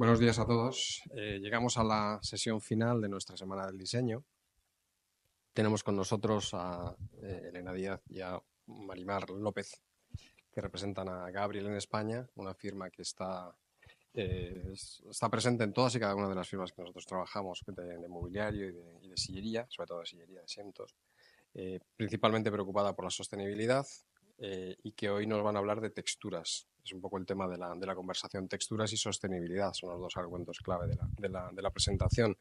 Buenos días a todos. Llegamos a la sesión final de nuestra Semana del Diseño. Tenemos con nosotros a Elena Díaz y a Marimar López, que representan a Gabriel en España, una firma que está presente en todas y cada una de las firmas que nosotros trabajamos, de mobiliario y de sillería, sobre todo de sillería, de asientos, principalmente preocupada por la sostenibilidad, y que hoy nos van a hablar de texturas. Es un poco el tema de la conversación. Texturas y sostenibilidad son los dos argumentos clave de la presentación.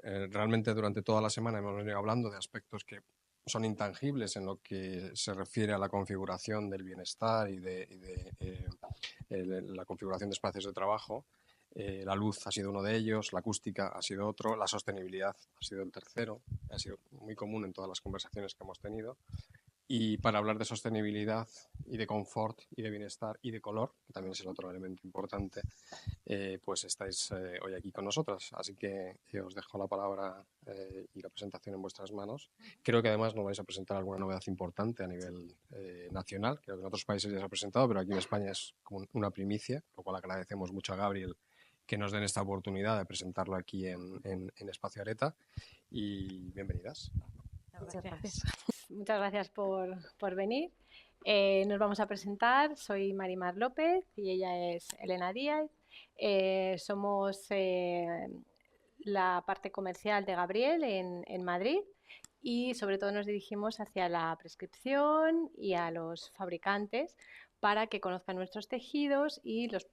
Realmente durante toda la semana hemos venido hablando de aspectos que son intangibles en lo que se refiere a la configuración del bienestar y de la configuración de espacios de trabajo. La luz ha sido uno de ellos, la acústica ha sido otro, la sostenibilidad ha sido el tercero, ha sido muy común en todas las conversaciones que hemos tenido. Y para hablar de sostenibilidad y de confort y de bienestar y de color, que también es el otro elemento importante, pues estáis hoy aquí con nosotras. Así que os dejo la palabra y la presentación en vuestras manos. Creo que además nos vais a presentar alguna novedad importante a nivel nacional. Creo que en otros países ya se ha presentado, pero aquí en España es como una primicia, lo cual agradecemos mucho a Gabriel que nos den esta oportunidad de presentarlo aquí en Espacio Areta. Y bienvenidas. Muchas gracias. Muchas gracias por venir. Nos vamos a presentar. Soy Marimar López y ella es Elena Díaz. Somos la parte comercial de Gabriel en Madrid y sobre todo nos dirigimos hacia la prescripción y a los fabricantes para que conozcan nuestros tejidos y los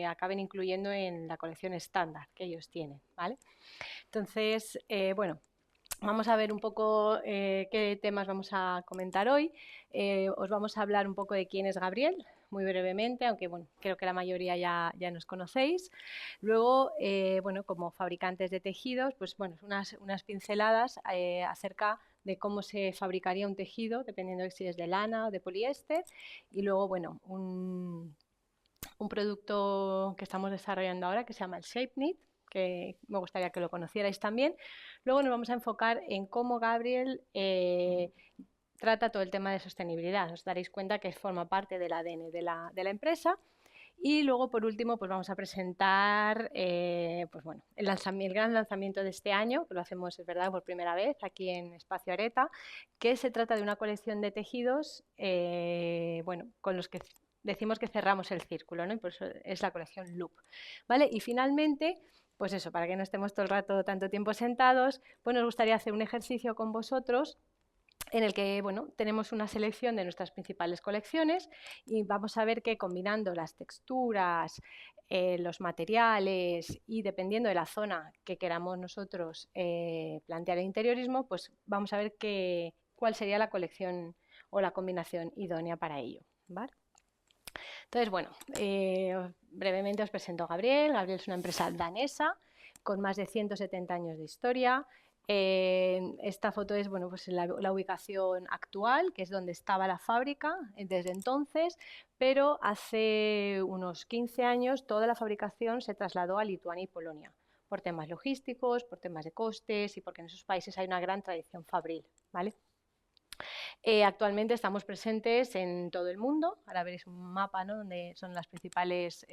acaben incluyendo en la colección estándar que ellos tienen, ¿vale? Entonces, bueno, vamos a ver un poco qué temas vamos a comentar hoy. Os vamos a hablar un poco de quién es Gabriel, muy brevemente, aunque bueno, creo que la mayoría ya nos conocéis. Luego, bueno, como fabricantes de tejidos, pues bueno, unas pinceladas acerca de cómo se fabricaría un tejido, dependiendo de si es de lana o de poliéster. Y luego, bueno, un producto que estamos desarrollando ahora que se llama el Shape Knit, que me gustaría que lo conocierais también. Luego nos vamos a enfocar en cómo Gabriel trata todo el tema de sostenibilidad. Os daréis cuenta que forma parte del ADN de la empresa. Y luego, por último, pues vamos a presentar pues bueno, el gran lanzamiento de este año, que lo hacemos, es verdad, por primera vez aquí en Espacio Areta, que se trata de una colección de tejidos bueno, con los que decimos que cerramos el círculo, ¿no? Y por eso es la colección Loop, ¿vale? Y finalmente, pues eso, para que no estemos todo el rato tanto tiempo sentados, pues nos gustaría hacer un ejercicio con vosotros en el que bueno, tenemos una selección de nuestras principales colecciones y vamos a ver que combinando las texturas, los materiales y dependiendo de la zona que queramos nosotros plantear el interiorismo, pues vamos a ver cuál sería la colección o la combinación idónea para ello, ¿vale? Entonces, bueno, brevemente os presento a Gabriel. Gabriel es una empresa danesa con más de 170 años de historia. Esta foto es bueno, pues la ubicación actual, que es donde estaba la fábrica desde entonces, pero hace unos 15 años toda la fabricación se trasladó a Lituania y Polonia por temas logísticos, por temas de costes y porque en esos países hay una gran tradición fabril, ¿vale? Actualmente estamos presentes en todo el mundo. Ahora veréis un mapa, ¿no?, donde son los principales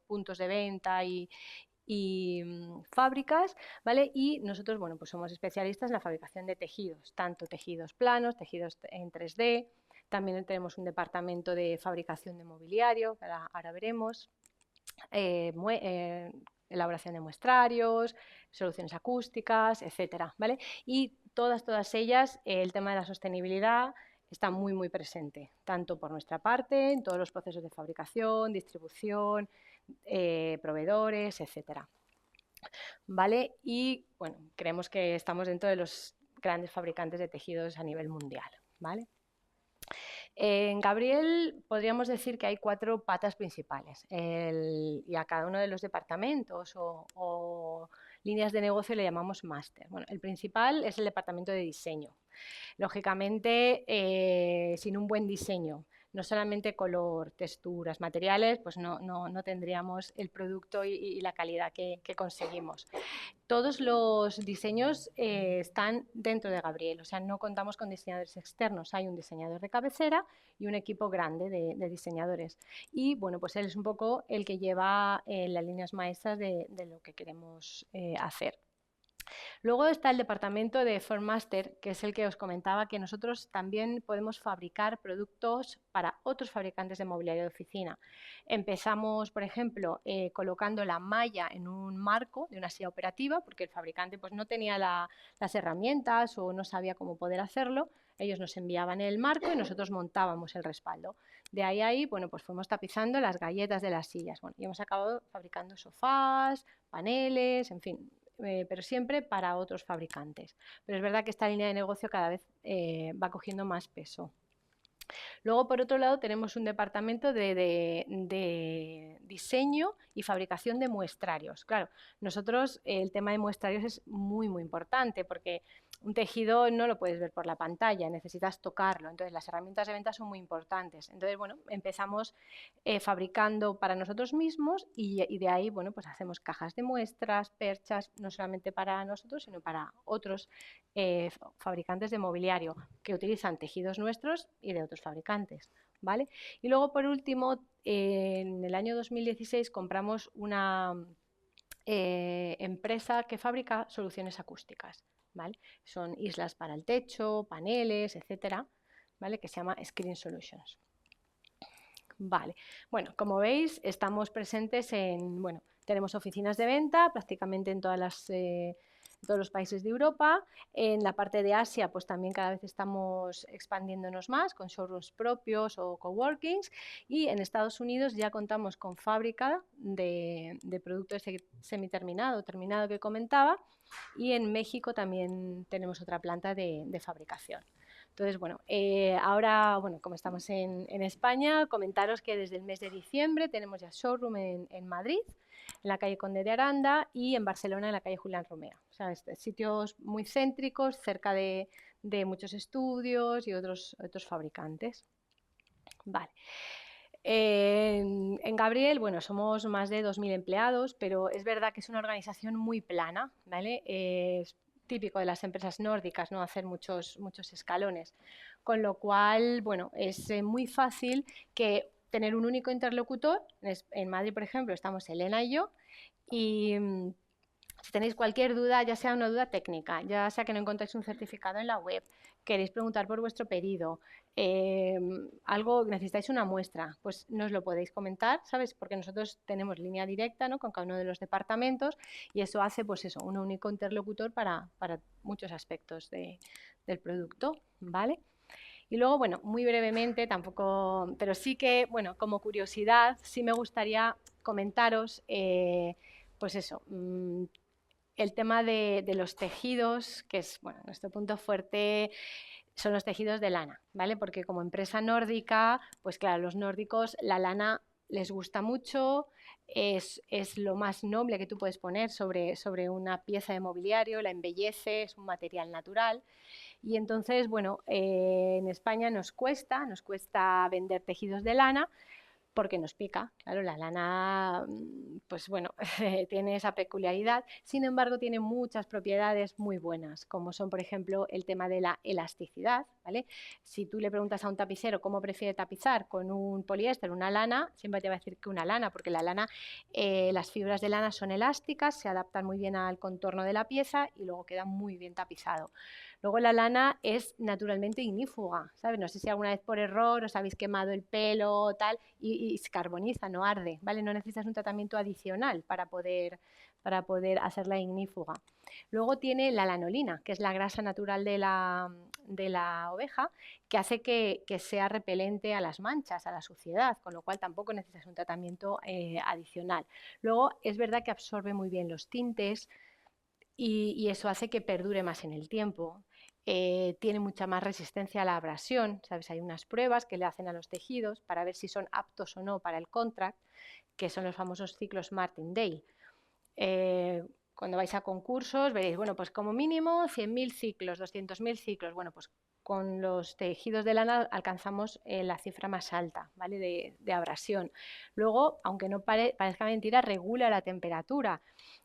puntos de venta y fábricas, ¿vale? Y nosotros, bueno, pues somos especialistas en la fabricación de tejidos, tanto tejidos planos, tejidos en 3D. También tenemos un departamento de fabricación de mobiliario, que ahora veremos. Elaboración de muestrarios, soluciones acústicas, etcétera, ¿vale? Y todas ellas, el tema de la sostenibilidad está muy presente, tanto por nuestra parte, en todos los procesos de fabricación, distribución, proveedores, etcétera, ¿vale? Y bueno, creemos que estamos dentro de los grandes fabricantes de tejidos a nivel mundial, ¿vale? En Gabriel podríamos decir que hay 4 patas principales y a cada uno de los departamentos o líneas de negocio le llamamos máster. Bueno, el principal es el departamento de diseño. Lógicamente, sin un buen diseño no solamente color, texturas, materiales, pues no tendríamos el producto y la calidad que conseguimos. Todos los diseños están dentro de Gabriel, o sea, no contamos con diseñadores externos, hay un diseñador de cabecera y un equipo grande de diseñadores. Y bueno, pues él es un poco el que lleva las líneas maestras de lo que queremos hacer. Luego está el departamento de Formmaster, que es el que os comentaba, que nosotros también podemos fabricar productos para otros fabricantes de mobiliario de oficina. Empezamos, por ejemplo, colocando la malla en un marco de una silla operativa, porque el fabricante pues, no tenía las herramientas o no sabía cómo poder hacerlo. Ellos nos enviaban el marco y nosotros montábamos el respaldo. De ahí, bueno, pues fuimos tapizando las galletas de las sillas. Bueno, y hemos acabado fabricando sofás, paneles, en fin, pero siempre para otros fabricantes. Pero es verdad que esta línea de negocio cada vez va cogiendo más peso. Luego, por otro lado, tenemos un departamento de diseño y fabricación de muestrarios. Claro, nosotros el tema de muestrarios es muy, muy importante porque un tejido no lo puedes ver por la pantalla, necesitas tocarlo. Entonces, las herramientas de venta son muy importantes. Entonces, bueno, empezamos fabricando para nosotros mismos y de ahí, bueno, pues hacemos cajas de muestras, perchas, no solamente para nosotros, sino para otros fabricantes de mobiliario que utilizan tejidos nuestros y de otros fabricantes, ¿vale? Y luego, por último, en el año 2016 compramos una empresa que fabrica soluciones acústicas, ¿vale? Son islas para el techo, paneles, etcétera, ¿vale? Que se llama Screen Solutions. Vale, bueno, como veis, estamos presentes en, bueno, tenemos oficinas de venta prácticamente en todos los países de Europa. En la parte de Asia, pues también cada vez estamos expandiéndonos más con showrooms propios o coworkings. Y en Estados Unidos ya contamos con fábrica de producto semiterminado, terminado que comentaba. Y en México también tenemos otra planta de fabricación. Entonces, bueno, ahora, bueno, como estamos en España, comentaros que desde el mes de diciembre tenemos ya showroom en Madrid, en la calle Conde de Aranda, y en Barcelona, en la calle Julián Romea. O sea, sitios muy céntricos, cerca de muchos estudios y otros fabricantes. Vale. En Gabriel, bueno, somos más de 2.000 empleados, pero es verdad que es una organización muy plana, ¿vale? Es típico de las empresas nórdicas, ¿no? Hacer muchos escalones. Con lo cual, bueno, es muy fácil que tener un único interlocutor. En Madrid, por ejemplo, estamos Elena y yo, y si tenéis cualquier duda, ya sea una duda técnica, ya sea que no encontréis un certificado en la web, queréis preguntar por vuestro pedido, algo, necesitáis una muestra, pues nos lo podéis comentar, ¿sabes? Porque nosotros tenemos línea directa, ¿no? Con cada uno de los departamentos y eso hace, pues eso, un único interlocutor para muchos aspectos del producto, ¿vale? Y luego, bueno, muy brevemente, tampoco, pero sí que, bueno, como curiosidad, sí me gustaría comentaros, pues eso, el tema de los tejidos, que es, bueno, nuestro punto fuerte son los tejidos de lana, ¿vale? Porque como empresa nórdica, pues claro, los nórdicos la lana les gusta mucho, es lo más noble que tú puedes poner sobre una pieza de mobiliario, la embellece, es un material natural. Y entonces, bueno, en España nos cuesta vender tejidos de lana, porque nos pica. Claro, la lana, pues bueno, tiene esa peculiaridad. Sin embargo, tiene muchas propiedades muy buenas, como son, por ejemplo, el tema de la elasticidad, ¿vale? Si tú le preguntas a un tapicero cómo prefiere tapizar con un poliéster, una lana, siempre te va a decir que una lana, porque la lana, las fibras de lana son elásticas, se adaptan muy bien al contorno de la pieza y luego queda muy bien tapizado. Luego la lana es naturalmente ignífuga, ¿sabes? No sé si alguna vez por error os habéis quemado el pelo o tal y se carboniza, no arde, ¿vale? No necesitas un tratamiento adicional para poder hacerla ignífuga. Luego tiene la lanolina, que es la grasa natural de la oveja, que hace que sea repelente a las manchas, a la suciedad, con lo cual tampoco necesitas un tratamiento adicional. Luego es verdad que absorbe muy bien los tintes y eso hace que perdure más en el tiempo. Tiene mucha más resistencia a la abrasión, ¿sabes? Hay unas pruebas que le hacen a los tejidos para ver si son aptos o no para el contract, que son los famosos ciclos Martindale. Cuando vais a concursos veréis, bueno, pues como mínimo 100.000 ciclos, 200.000 ciclos, bueno, pues con los tejidos de lana alcanzamos la cifra más alta, ¿vale? de abrasión. Luego, aunque no parezca mentira, regula la temperatura.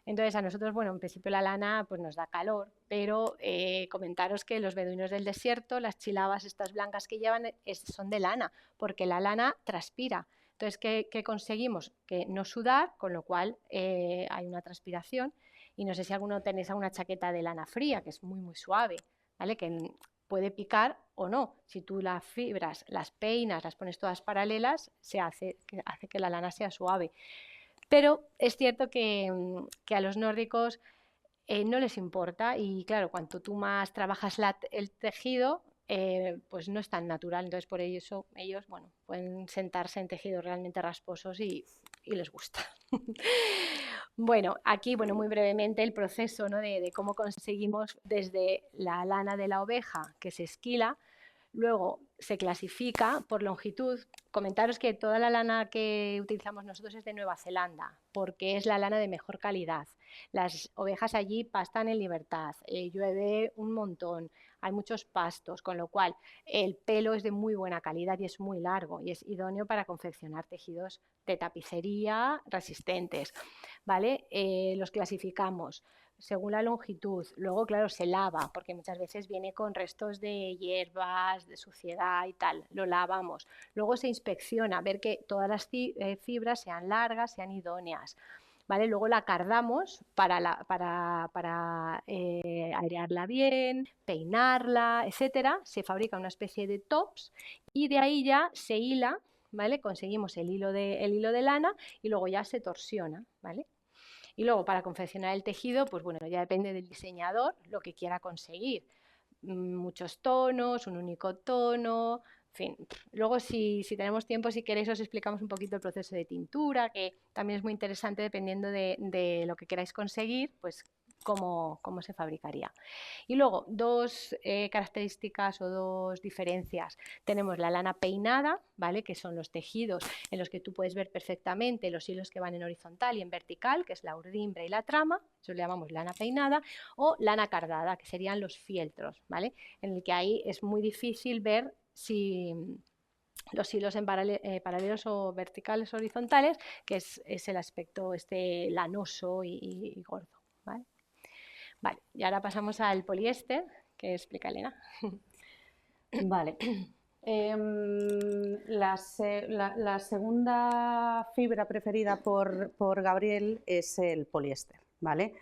Entonces, a nosotros, bueno, en principio la lana pues, nos da calor, pero comentaros que los beduinos del desierto, las chilabas estas blancas que llevan son de lana, porque la lana transpira. Entonces, ¿qué conseguimos? Que no sudar, con lo cual hay una transpiración. Y no sé si alguno tenéis alguna chaqueta de lana fría, que es muy, muy suave, ¿vale? Que puede picar o no. Si tú las fibras, las peinas, las pones todas paralelas, hace que la lana sea suave. Pero es cierto que a los nórdicos no les importa y claro, cuanto tú más trabajas el tejido, pues no es tan natural. Entonces por eso ellos bueno, pueden sentarse en tejidos realmente rasposos y les gusta. Bueno, aquí bueno, muy brevemente el proceso, ¿no? de cómo conseguimos desde la lana de la oveja que se esquila. Luego se clasifica por longitud. Comentaros que toda la lana que utilizamos nosotros es de Nueva Zelanda, porque es la lana de mejor calidad. Las ovejas allí pastan en libertad, llueve un montón, hay muchos pastos, con lo cual el pelo es de muy buena calidad y es muy largo y es idóneo para confeccionar tejidos de tapicería resistentes, ¿vale? Los clasificamos según la longitud. Luego, claro, se lava, porque muchas veces viene con restos de hierbas, de suciedad y tal. Lo lavamos. Luego se inspecciona, ver que todas las fibras sean largas, sean idóneas. ¿Vale? Luego la cardamos para airearla bien, peinarla, etcétera. Se fabrica una especie de tops y de ahí ya se hila, ¿vale? Conseguimos el hilo de lana y luego ya se torsiona, ¿vale? Y luego para confeccionar el tejido, pues bueno, ya depende del diseñador lo que quiera conseguir. Muchos tonos, un único tono, en fin. Luego si tenemos tiempo, si queréis os explicamos un poquito el proceso de tintura, que también es muy interesante dependiendo de lo que queráis conseguir, pues cómo se fabricaría. Y luego, dos características o dos diferencias. Tenemos la lana peinada, ¿vale? Que son los tejidos en los que tú puedes ver perfectamente los hilos que van en horizontal y en vertical, que es la urdimbre y la trama, eso le llamamos lana peinada, o lana cardada, que serían los fieltros, ¿vale? En el que ahí es muy difícil ver si los hilos en paralelos o verticales o horizontales, que es el aspecto lanoso y gordo, ¿vale? Vale, y ahora pasamos al poliéster, que explica Elena. Vale. La segunda fibra preferida por Gabriel es el poliéster, ¿vale?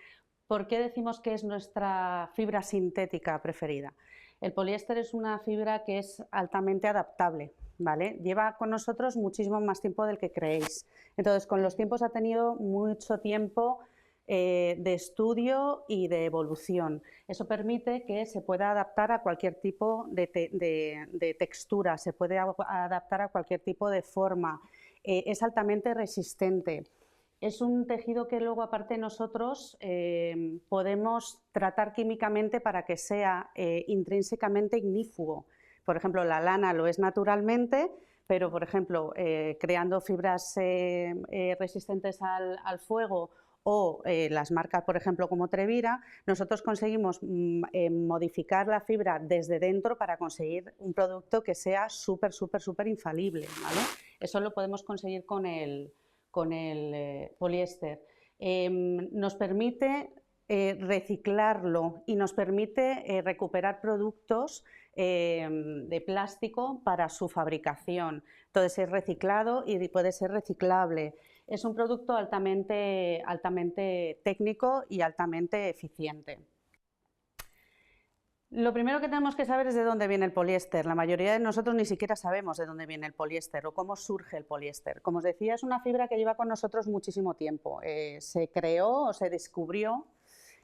¿Por qué decimos que es nuestra fibra sintética preferida? El poliéster es una fibra que es altamente adaptable, ¿vale? Lleva con nosotros muchísimo más tiempo del que creéis. Entonces, con los tiempos ha tenido mucho tiempo de estudio y de evolución. Eso permite que se pueda adaptar a cualquier tipo de textura, se puede adaptar a cualquier tipo de forma, es altamente resistente. Es un tejido que luego, aparte, nosotros podemos tratar químicamente para que sea intrínsecamente ignífugo. Por ejemplo, la lana lo es naturalmente, pero, por ejemplo, creando fibras resistentes al fuego o las marcas, por ejemplo, como Trevira, nosotros conseguimos modificar la fibra desde dentro para conseguir un producto que sea súper infalible, ¿vale? Eso lo podemos conseguir con el poliéster. Nos permite reciclarlo y nos permite recuperar productos de plástico para su fabricación. Entonces es reciclado y puede ser reciclable. Es un producto altamente técnico y altamente eficiente. Lo primero que tenemos que saber es de dónde viene el poliéster. La mayoría de nosotros ni siquiera sabemos de dónde viene el poliéster o cómo surge el poliéster. Como os decía, es una fibra que lleva con nosotros muchísimo tiempo. Se creó o se descubrió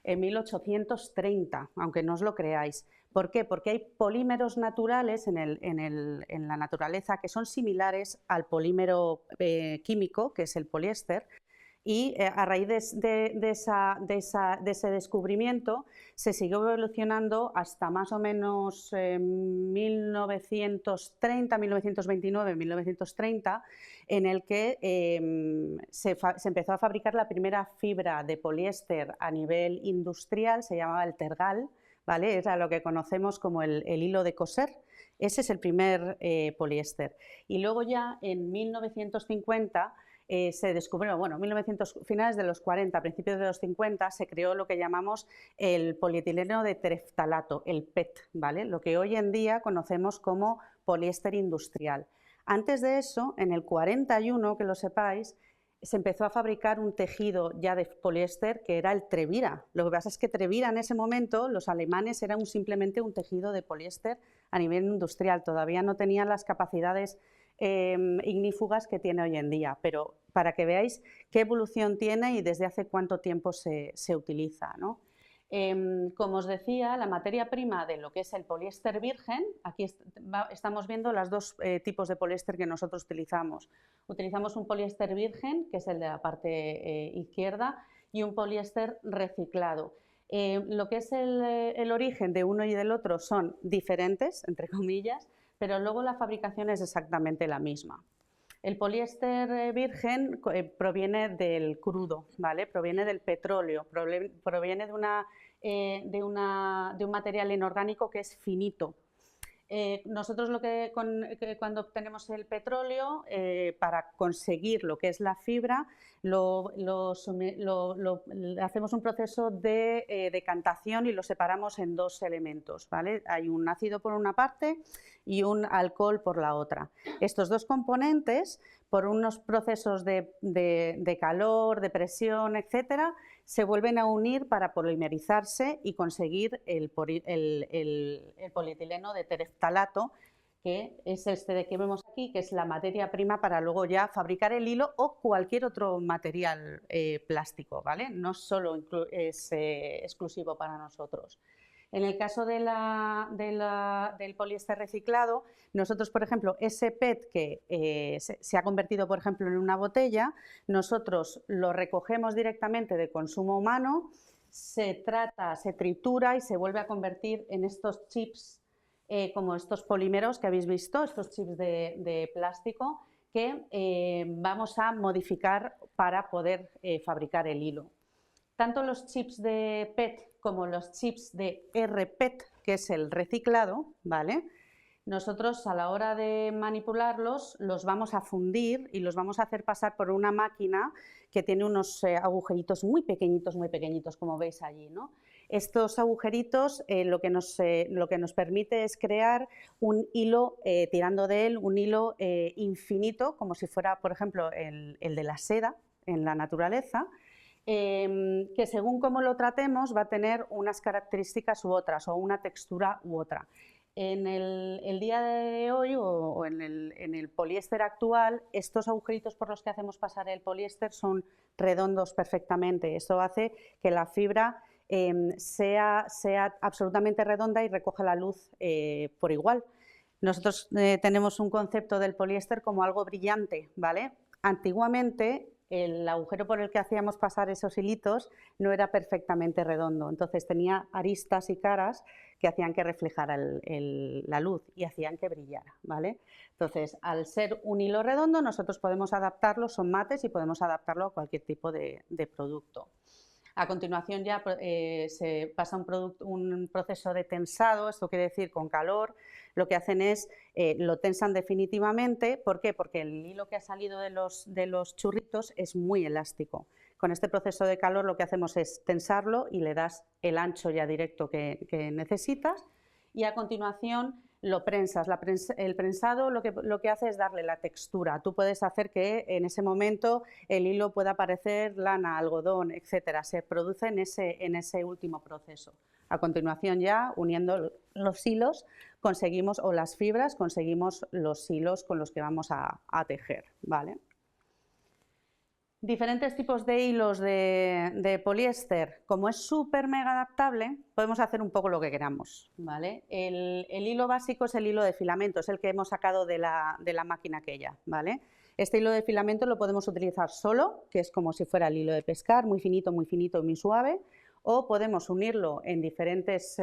en 1830, aunque no os lo creáis. ¿Por qué? Porque hay polímeros naturales en la naturaleza que son similares al polímero químico, que es el poliéster, y a raíz de ese descubrimiento se siguió evolucionando hasta más o menos 1930, 1929, 1930, en el que se empezó a fabricar la primera fibra de poliéster a nivel industrial, se llamaba el tergal, ¿vale? Era lo que conocemos como el hilo de coser. Ese es el primer poliéster. Y luego ya en 1950 se descubrió, bueno, finales de los 40, principios de los 50, se creó lo que llamamos el polietileno de tereftalato, el PET, ¿vale? Lo que hoy en día conocemos como poliéster industrial. Antes de eso, en el 41, que lo sepáis, se empezó a fabricar un tejido ya de poliéster que era el Trevira. Lo que pasa es que Trevira en ese momento, los alemanes, era simplemente un tejido de poliéster a nivel industrial, todavía no tenían las capacidades ignífugas que tiene hoy en día, pero para que veáis qué evolución tiene y desde hace cuánto tiempo se utiliza, ¿no? Como os decía, la materia prima de lo que es el poliéster virgen, aquí estamos viendo los dos tipos de poliéster que nosotros utilizamos. Utilizamos un poliéster virgen, que es el de la parte izquierda, y un poliéster reciclado. Lo que es el origen de uno y del otro son diferentes, entre comillas, pero luego la fabricación es exactamente la misma. El poliéster virgen proviene del crudo, ¿vale? Proviene del petróleo, proviene de un material inorgánico que es finito. Nosotros cuando obtenemos el petróleo, para conseguir lo que es la fibra, hacemos un proceso de decantación y lo separamos en dos elementos, ¿vale? Hay un ácido por una parte y un alcohol por la otra. Estos dos componentes, por unos procesos de calor, de presión, etcétera, se vuelven a unir para polimerizarse y conseguir el polietileno de tereftalato, que es este de que vemos aquí, que es la materia prima para luego ya fabricar el hilo o cualquier otro material plástico, ¿vale? No solo es exclusivo para nosotros. En el caso del poliéster reciclado, nosotros, por ejemplo, ese PET que se ha convertido, por ejemplo, en una botella, nosotros lo recogemos directamente de consumo humano, se tritura y se vuelve a convertir en estos chips, como estos polímeros que habéis visto, estos chips de plástico que vamos a modificar para poder fabricar el hilo. Tanto los chips de PET como los chips de RPET, que es el reciclado, ¿vale? Nosotros a la hora de manipularlos los vamos a fundir y los vamos a hacer pasar por una máquina que tiene unos agujeritos muy pequeñitos, como veis allí, ¿no? Estos agujeritos lo que nos permite es crear un hilo, tirando de él, un hilo infinito, como si fuera, por ejemplo, el de la seda en la naturaleza, que según cómo lo tratemos va a tener unas características u otras, o una textura u otra. En el día de hoy o en el poliéster actual, estos agujeritos por los que hacemos pasar el poliéster son redondos perfectamente. Esto hace que la fibra sea absolutamente redonda y recoja la luz por igual. Nosotros tenemos un concepto del poliéster como algo brillante, ¿vale? Antiguamente el agujero por el que hacíamos pasar esos hilitos no era perfectamente redondo, entonces tenía aristas y caras que hacían que reflejara la luz y hacían que brillara, ¿vale? Entonces, al ser un hilo redondo, nosotros podemos adaptarlo, son mates y podemos adaptarlo a cualquier tipo de producto. A continuación ya se pasa un proceso de tensado, esto quiere decir con calor. Lo que hacen es, lo tensan definitivamente. ¿Por qué? Porque el hilo que ha salido de los churritos es muy elástico. Con este proceso de calor lo que hacemos es tensarlo y le das el ancho ya directo que necesitas, y a continuación lo prensas. El prensado lo que hace es darle la textura. Tú puedes hacer que en ese momento el hilo pueda parecer lana, algodón, etcétera. Se produce en ese último proceso. A continuación ya, uniendo los hilos, conseguimos, o las fibras, conseguimos los hilos con los que vamos a tejer, ¿vale? Diferentes tipos de hilos de poliéster. Como es súper mega adaptable, podemos hacer un poco lo que queramos, ¿vale? El hilo básico es el hilo de filamento, es el que hemos sacado de la máquina aquella, ¿vale? Este hilo de filamento lo podemos utilizar solo, que es como si fuera el hilo de pescar, muy finito y muy suave, o podemos unirlo en diferentes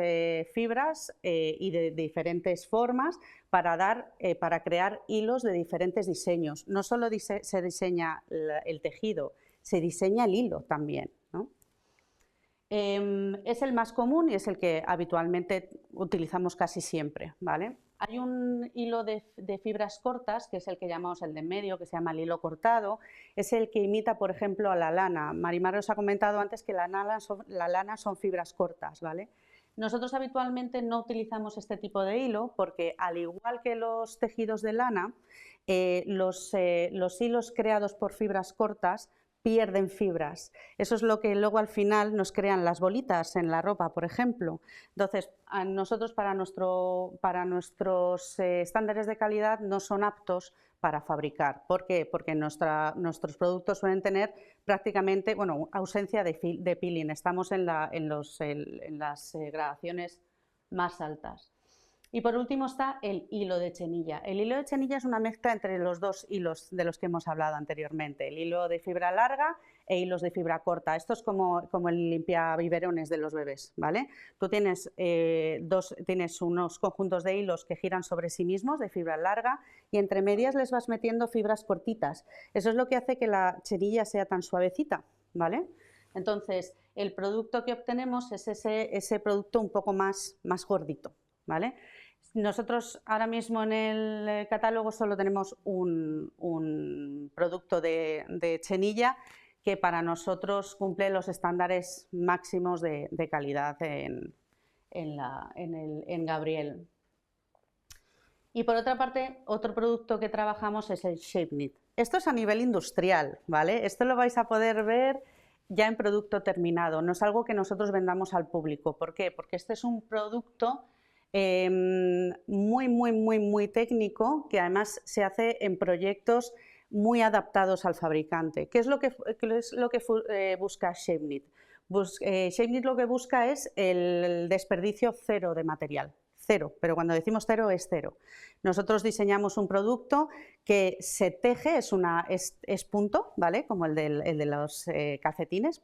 fibras y de diferentes formas para crear hilos de diferentes diseños. No solo se diseña el tejido, se diseña el hilo también, ¿no? Es el más común y es el que habitualmente utilizamos casi siempre, ¿vale? Hay un hilo de fibras cortas, que es el que llamamos el de en medio, que se llama el hilo cortado, es el que imita, por ejemplo, a la lana. Marimar os ha comentado antes que la lana son fibras cortas, ¿vale? Nosotros habitualmente no utilizamos este tipo de hilo porque, al igual que los tejidos de lana, los hilos creados por fibras cortas pierden fibras. Eso es lo que luego al final nos crean las bolitas en la ropa, por ejemplo. Entonces, a nosotros para nuestros estándares de calidad no son aptos para fabricar. ¿Por qué? Porque nuestros productos suelen tener prácticamente, bueno, ausencia de peeling. Estamos en las gradaciones más altas. Y por último está el hilo de chenilla. El hilo de chenilla es una mezcla entre los dos hilos de los que hemos hablado anteriormente, el hilo de fibra larga e hilos de fibra corta. Esto es como el limpiabiberones de los bebés, ¿vale? Tú tienes unos conjuntos de hilos que giran sobre sí mismos de fibra larga y entre medias les vas metiendo fibras cortitas. Eso es lo que hace que la chenilla sea tan suavecita, ¿vale? Entonces, el producto que obtenemos es ese producto un poco más gordito, ¿vale? Nosotros ahora mismo en el catálogo solo tenemos un producto de chenilla que para nosotros cumple los estándares máximos de calidad en Gabriel. Y por otra parte, otro producto que trabajamos es el Shape Knit. Esto es a nivel industrial, ¿vale? Esto lo vais a poder ver ya en producto terminado, no es algo que nosotros vendamos al público. ¿Por qué? Porque este es un producto muy técnico, que además se hace en proyectos muy adaptados al fabricante. ¿Qué es lo que busca Shape Knit? Shape Knit lo que busca es el desperdicio cero de material. Cero, pero cuando decimos cero es cero. Nosotros diseñamos un producto que se teje, es punto, ¿vale? Como el de los calcetines,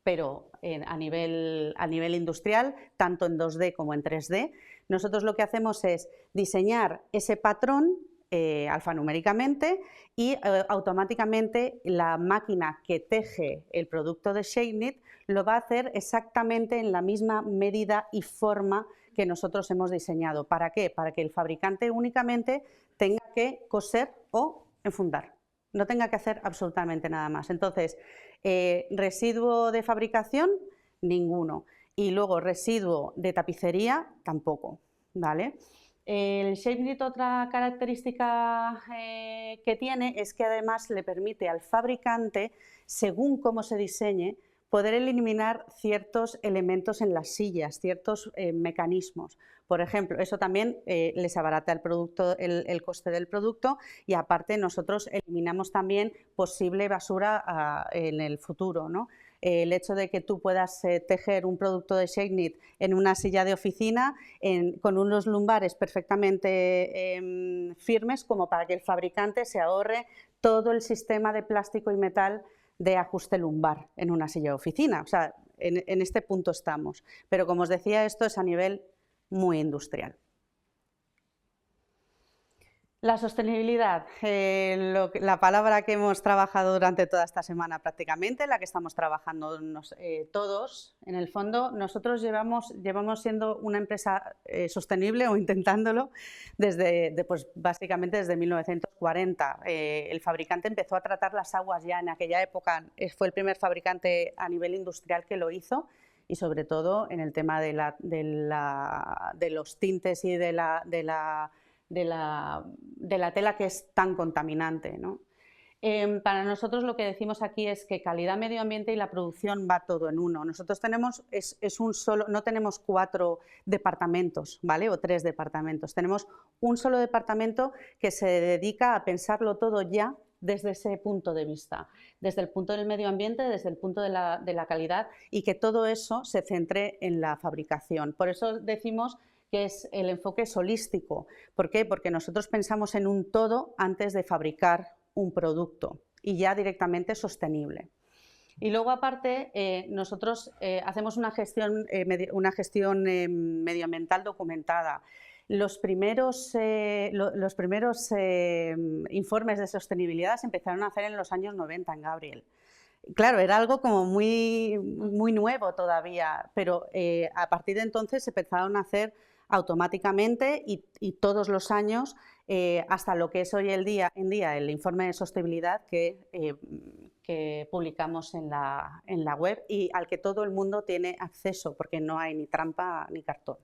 pero a nivel industrial, tanto en 2D como en 3D. Nosotros lo que hacemos es diseñar ese patrón alfanuméricamente y automáticamente la máquina que teje el producto de Shape Knit lo va a hacer exactamente en la misma medida y forma que nosotros hemos diseñado. ¿Para qué? Para que el fabricante únicamente tenga que coser o enfundar, no tenga que hacer absolutamente nada más. Entonces, residuo de fabricación, ninguno. Y luego residuo de tapicería, tampoco, ¿vale? El Shape Knit, otra característica que tiene es que además le permite al fabricante, según cómo se diseñe, poder eliminar ciertos elementos en las sillas, ciertos mecanismos. Por ejemplo, eso también les abarata el coste del producto, y aparte nosotros eliminamos también posible basura en el futuro, ¿no? El hecho de que tú puedas tejer un producto de Shape Knit en una silla de oficina con unos lumbares perfectamente firmes, como para que el fabricante se ahorre todo el sistema de plástico y metal de ajuste lumbar en una silla de oficina. O sea, en este punto estamos. Pero como os decía, esto es a nivel muy industrial. La sostenibilidad, la palabra que hemos trabajado durante toda esta semana prácticamente, la que estamos trabajando todos. En el fondo, nosotros llevamos siendo una empresa sostenible, o intentándolo, pues básicamente desde 1940. El fabricante empezó a tratar las aguas ya en aquella época, fue el primer fabricante a nivel industrial que lo hizo, y sobre todo en el tema de los tintes y de la tela, que es tan contaminante, ¿no? Para nosotros lo que decimos aquí es que calidad, medio ambiente y la producción va todo en uno. Nosotros no tenemos 4 departamentos, ¿vale? O 3 departamentos. Tenemos un solo departamento que se dedica a pensarlo todo ya desde ese punto de vista, desde el punto del medio ambiente, desde el punto de la calidad, y que todo eso se centre en la fabricación. Por eso decimos que el enfoque es holístico. ¿Por qué? Porque nosotros pensamos en un todo antes de fabricar un producto, y ya directamente sostenible. Y luego, aparte, nosotros hacemos una gestión medioambiental documentada. Los primeros informes de sostenibilidad se empezaron a hacer en los años 90 en Gabriel. Claro, era algo como muy nuevo todavía, pero a partir de entonces se empezaron a hacer automáticamente y todos los años hasta lo que es hoy en día el informe de sostenibilidad que publicamos en la web y al que todo el mundo tiene acceso, porque no hay ni trampa ni cartón.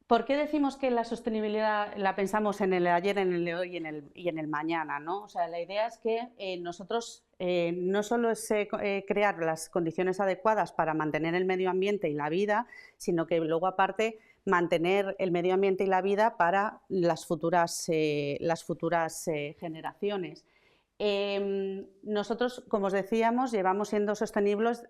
¿Por qué decimos que la sostenibilidad la pensamos en el ayer, en el hoy y en el mañana, ¿no? O sea, la idea es que nosotros no solo es crear las condiciones adecuadas para mantener el medio ambiente y la vida, sino que luego aparte mantener el medio ambiente y la vida para las futuras generaciones. Nosotros, como os decíamos, llevamos siendo sostenibles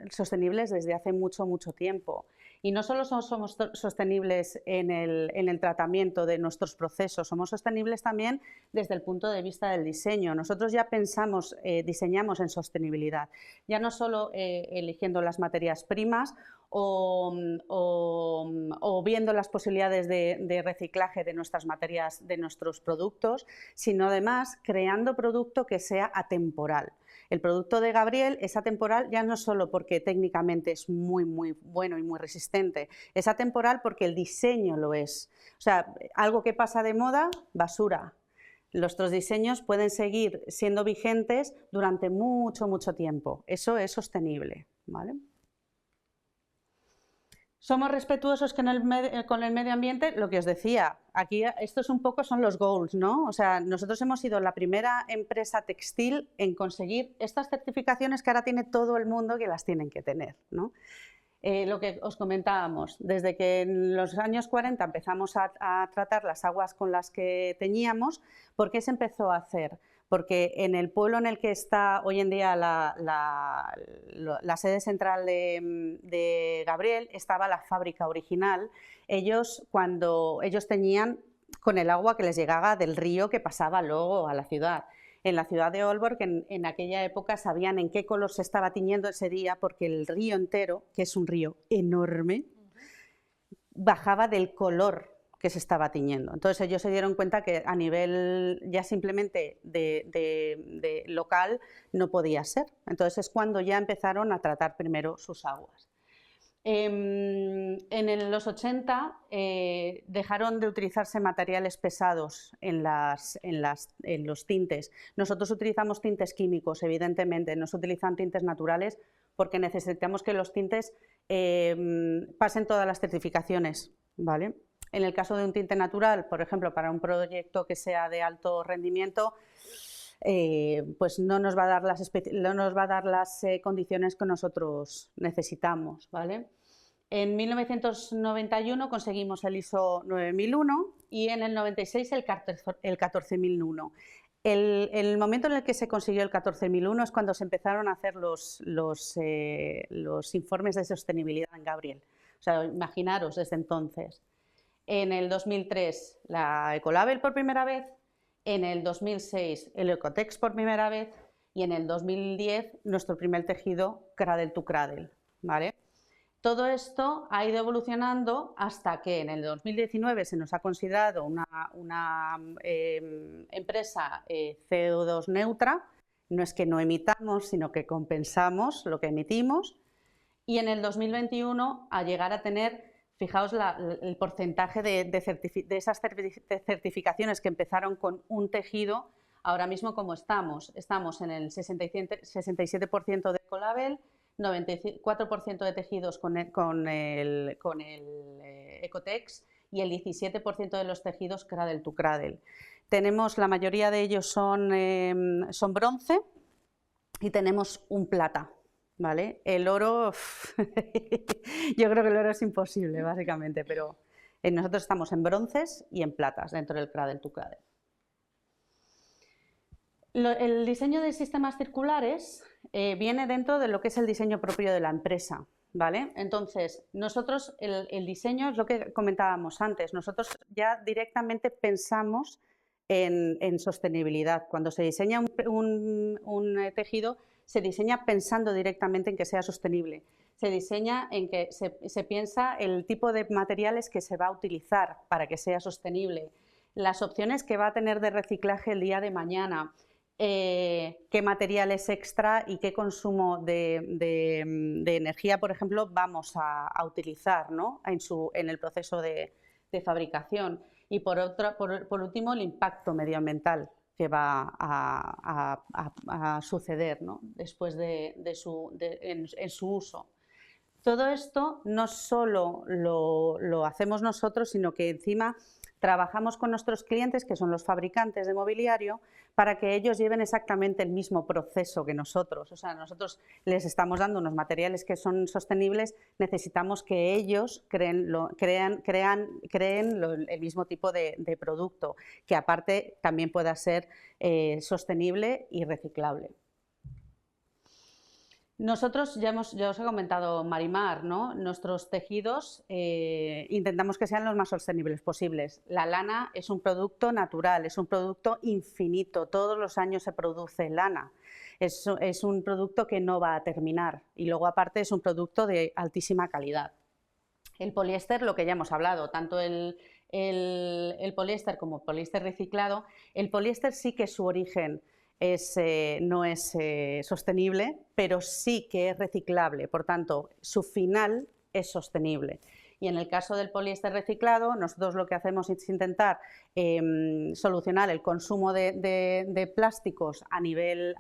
desde hace mucho tiempo. Y no solo somos sostenibles en el tratamiento de nuestros procesos, somos sostenibles también desde el punto de vista del diseño. Nosotros ya diseñamos en sostenibilidad, ya no solo eligiendo las materias primas o viendo las posibilidades de reciclaje de nuestras materias, de nuestros productos, sino además creando producto que sea atemporal. El producto de Gabriel es atemporal ya no solo porque técnicamente es muy bueno y muy resistente, es atemporal porque el diseño lo es. O sea, algo que pasa de moda, basura. Nuestros diseños pueden seguir siendo vigentes durante mucho tiempo. Eso es sostenible, ¿vale? Somos respetuosos con el medio ambiente, lo que os decía, aquí estos un poco son los goals, ¿no? O sea, nosotros hemos sido la primera empresa textil en conseguir estas certificaciones que ahora tiene todo el mundo que las tienen que tener, ¿no? Lo que os comentábamos, desde que en los años 40 empezamos a tratar las aguas con las que teñíamos, ¿por qué se empezó a hacer? Porque en el pueblo en el que está hoy en día la sede central de Gabriel estaba la fábrica original. Cuando ellos teñían con el agua que les llegaba del río que pasaba luego a la ciudad. En la ciudad de Aalborg, en aquella época, sabían en qué color se estaba tiñendo ese día porque el río entero, que es un río enorme, bajaba del color que se estaba tiñendo. Entonces ellos se dieron cuenta que a nivel ya simplemente de local no podía ser. Entonces es cuando ya empezaron a tratar primero sus aguas. En los 80 dejaron de utilizarse materiales pesados en los tintes. Nosotros utilizamos tintes químicos, evidentemente, no se utilizan tintes naturales porque necesitamos que los tintes pasen todas las certificaciones, ¿vale? En el caso de un tinte natural, por ejemplo, para un proyecto que sea de alto rendimiento, pues no nos va a dar las condiciones que nosotros necesitamos, ¿vale? En 1991 conseguimos el ISO 9001 y en el 96 el 14001. El momento en el que se consiguió el 14001 es cuando se empezaron a hacer los informes de sostenibilidad en Gabriel. O sea, imaginaros desde entonces. En el 2003 la Ecolabel por primera vez, en el 2006 el Ecotex por primera vez y en el 2010 nuestro primer tejido Cradle to Cradle, ¿vale? Todo esto ha ido evolucionando hasta que en el 2019 se nos ha considerado una empresa CO2 neutra. No es que no emitamos, sino que compensamos lo que emitimos. Y en el 2021 a llegar a tener, fijaos el porcentaje de esas certificaciones que empezaron con un tejido, ahora mismo como estamos en el 67% de Ecolabel, 94% de tejidos con el Ecotex y el 17% de los tejidos Cradle to Cradle. La mayoría de ellos son bronce y tenemos un plata, ¿vale? El oro, yo creo que el oro es imposible básicamente, pero nosotros estamos en bronces y en platas dentro del Cradle to Cradle. El diseño de sistemas circulares viene dentro de lo que es el diseño propio de la empresa, ¿vale? Entonces, nosotros, el diseño es lo que comentábamos antes, nosotros ya directamente pensamos en sostenibilidad. Cuando se diseña un tejido, se diseña pensando directamente en que sea sostenible. Se diseña en que se piensa el tipo de materiales que se va a utilizar para que sea sostenible, las opciones que va a tener de reciclaje el día de mañana. qué materiales extra y qué consumo de energía, por ejemplo, vamos a utilizar, ¿no?, en el proceso de fabricación. Y por último, el impacto medioambiental que va a suceder, ¿no?, después en su uso. Todo esto no solo lo hacemos nosotros, sino que encima trabajamos con nuestros clientes, que son los fabricantes de mobiliario, para que ellos lleven exactamente el mismo proceso que nosotros. O sea, nosotros les estamos dando unos materiales que son sostenibles, necesitamos que ellos creen el mismo tipo de producto, que aparte también pueda ser sostenible y reciclable. Nosotros, ya os he comentado, Marimar, ¿no?, nuestros tejidos intentamos que sean los más sostenibles posibles. La lana es un producto natural, es un producto infinito, todos los años se produce lana. Es un producto que no va a terminar y luego aparte es un producto de altísima calidad. El poliéster, lo que ya hemos hablado, tanto el poliéster como el poliéster reciclado, el poliéster sí que su origen no es sostenible, pero sí que es reciclable, por tanto, su final es sostenible. Y en el caso del poliéster reciclado, nosotros lo que hacemos es intentar solucionar el consumo de plásticos a nivel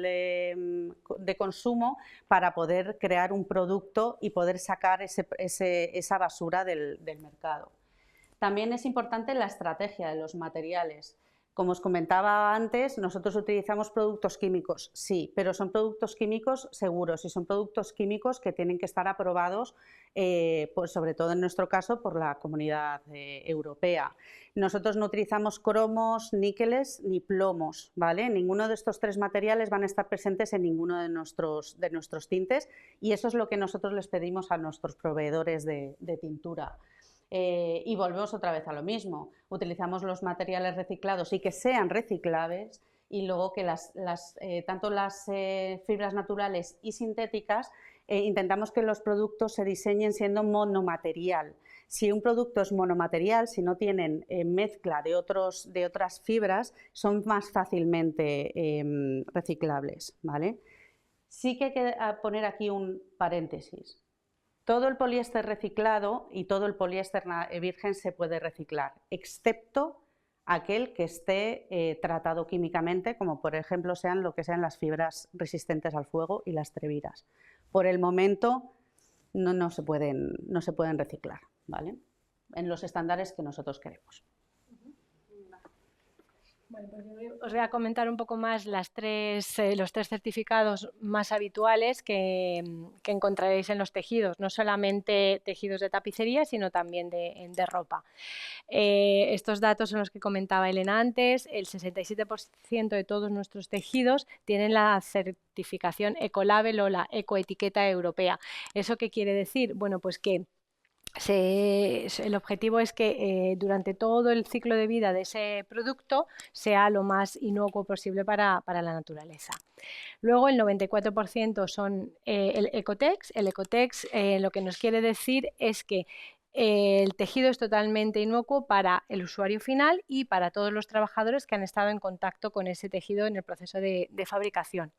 de consumo para poder crear un producto y poder sacar esa basura del mercado. También es importante la estrategia de los materiales. Como os comentaba antes, nosotros utilizamos productos químicos, sí, pero son productos químicos seguros y son productos químicos que tienen que estar aprobados, pues sobre todo en nuestro caso, por la Comunidad Europea. Nosotros no utilizamos cromos, níqueles ni plomos, ¿vale? Ninguno de estos tres materiales van a estar presentes en ninguno de nuestros tintes y eso es lo que nosotros les pedimos a nuestros proveedores de tintura. Y volvemos otra vez a lo mismo, utilizamos los materiales reciclados y que sean reciclables y luego que tanto las fibras naturales y sintéticas intentamos que los productos se diseñen siendo monomaterial. Si un producto es monomaterial, si no tienen mezcla de otras fibras, son más fácilmente reciclables, ¿vale? Sí que hay que poner aquí un paréntesis. Todo el poliéster reciclado y todo el poliéster virgen se puede reciclar, excepto aquel que esté tratado químicamente, como por ejemplo sean lo que sean las fibras resistentes al fuego y las treviras. Por el momento no se pueden reciclar, ¿vale?, en los estándares que nosotros queremos. Bueno, pues os voy a comentar un poco más los tres certificados más habituales que encontraréis en los tejidos, no solamente tejidos de tapicería, sino también de ropa. Estos datos son los que comentaba Elena antes. El 67% de todos nuestros tejidos tienen la certificación Ecolabel o la ecoetiqueta europea. ¿Eso qué quiere decir? Bueno, pues que el objetivo es que durante todo el ciclo de vida de ese producto sea lo más inocuo posible para la naturaleza. Luego el 94% son el Ecotex. El Ecotex lo que nos quiere decir es que el tejido es totalmente inocuo para el usuario final y para todos los trabajadores que han estado en contacto con ese tejido en el proceso de fabricación.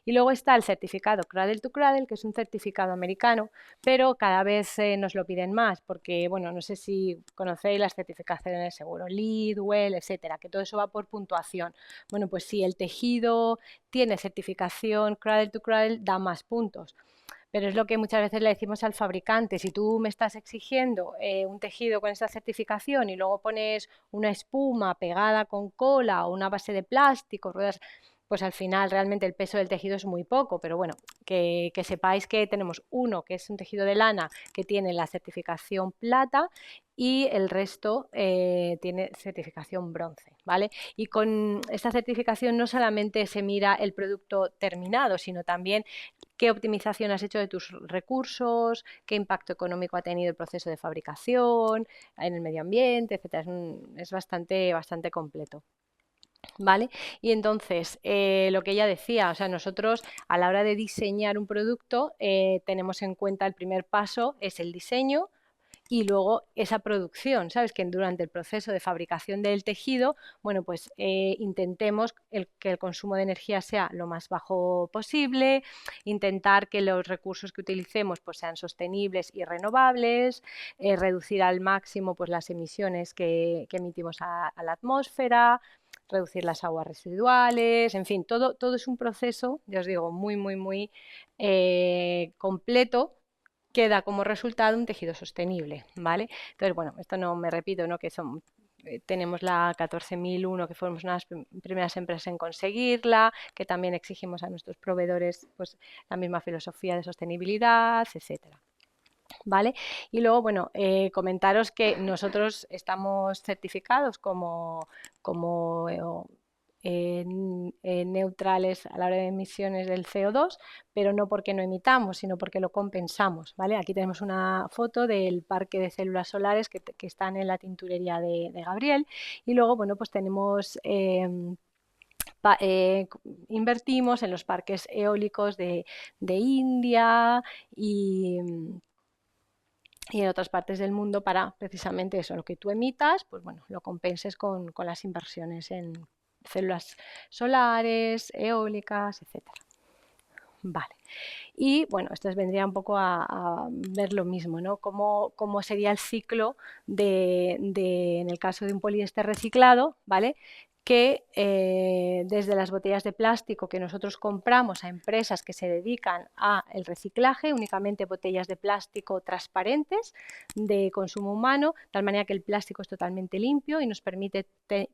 Y luego está el certificado Cradle to Cradle, que es un certificado americano, pero cada vez nos lo piden más, porque, bueno, no sé si conocéis las certificaciones seguro, LEED, WELL, etcétera, que todo eso va por puntuación. Bueno, pues si el tejido tiene certificación Cradle to Cradle, da más puntos. Pero es lo que muchas veces le decimos al fabricante: si tú me estás exigiendo un tejido con esta certificación y luego pones una espuma pegada con cola o una base de plástico, ruedas, pues al final realmente el peso del tejido es muy poco, pero bueno, que sepáis que tenemos uno que es un tejido de lana que tiene la certificación plata y el resto tiene certificación bronce, ¿vale? Y con esta certificación no solamente se mira el producto terminado, sino también qué optimización has hecho de tus recursos, qué impacto económico ha tenido el proceso de fabricación, en el medio ambiente, etcétera. Es bastante completo. ¿Vale? Y entonces, lo que ella decía, o sea, nosotros a la hora de diseñar un producto tenemos en cuenta el primer paso es el diseño, y luego esa producción, ¿sabes? Que durante el proceso de fabricación del tejido, bueno, pues intentemos que el consumo de energía sea lo más bajo posible, intentar que los recursos que utilicemos pues sean sostenibles y renovables, reducir al máximo pues las emisiones que emitimos a la atmósfera, reducir las aguas residuales, en fin, todo es un proceso, ya os digo, muy completo, que da como resultado un tejido sostenible, ¿vale? Entonces, bueno, esto no me repito, ¿no? Que tenemos la 14001, que fuimos una de las primeras empresas en conseguirla, que también exigimos a nuestros proveedores pues la misma filosofía de sostenibilidad, etcétera. ¿Vale? Y luego, bueno, comentaros que nosotros estamos certificados como neutrales a la hora de emisiones del CO2, pero no porque no emitamos, sino porque lo compensamos, ¿vale? Aquí tenemos una foto del parque de células solares que están en la tinturería de Gabriel, y luego, bueno, pues tenemos... invertimos en los parques eólicos de India y en otras partes del mundo para precisamente eso, lo que tú emitas, pues bueno, lo compenses con las inversiones en células solares, eólicas, etcétera. Vale. Y bueno, esto vendría un poco a ver lo mismo, ¿no? Cómo sería el ciclo en el caso de un poliéster reciclado, ¿vale? Que desde las botellas de plástico que nosotros compramos a empresas que se dedican al reciclaje, únicamente botellas de plástico transparentes de consumo humano, de tal manera que el plástico es totalmente limpio y nos permite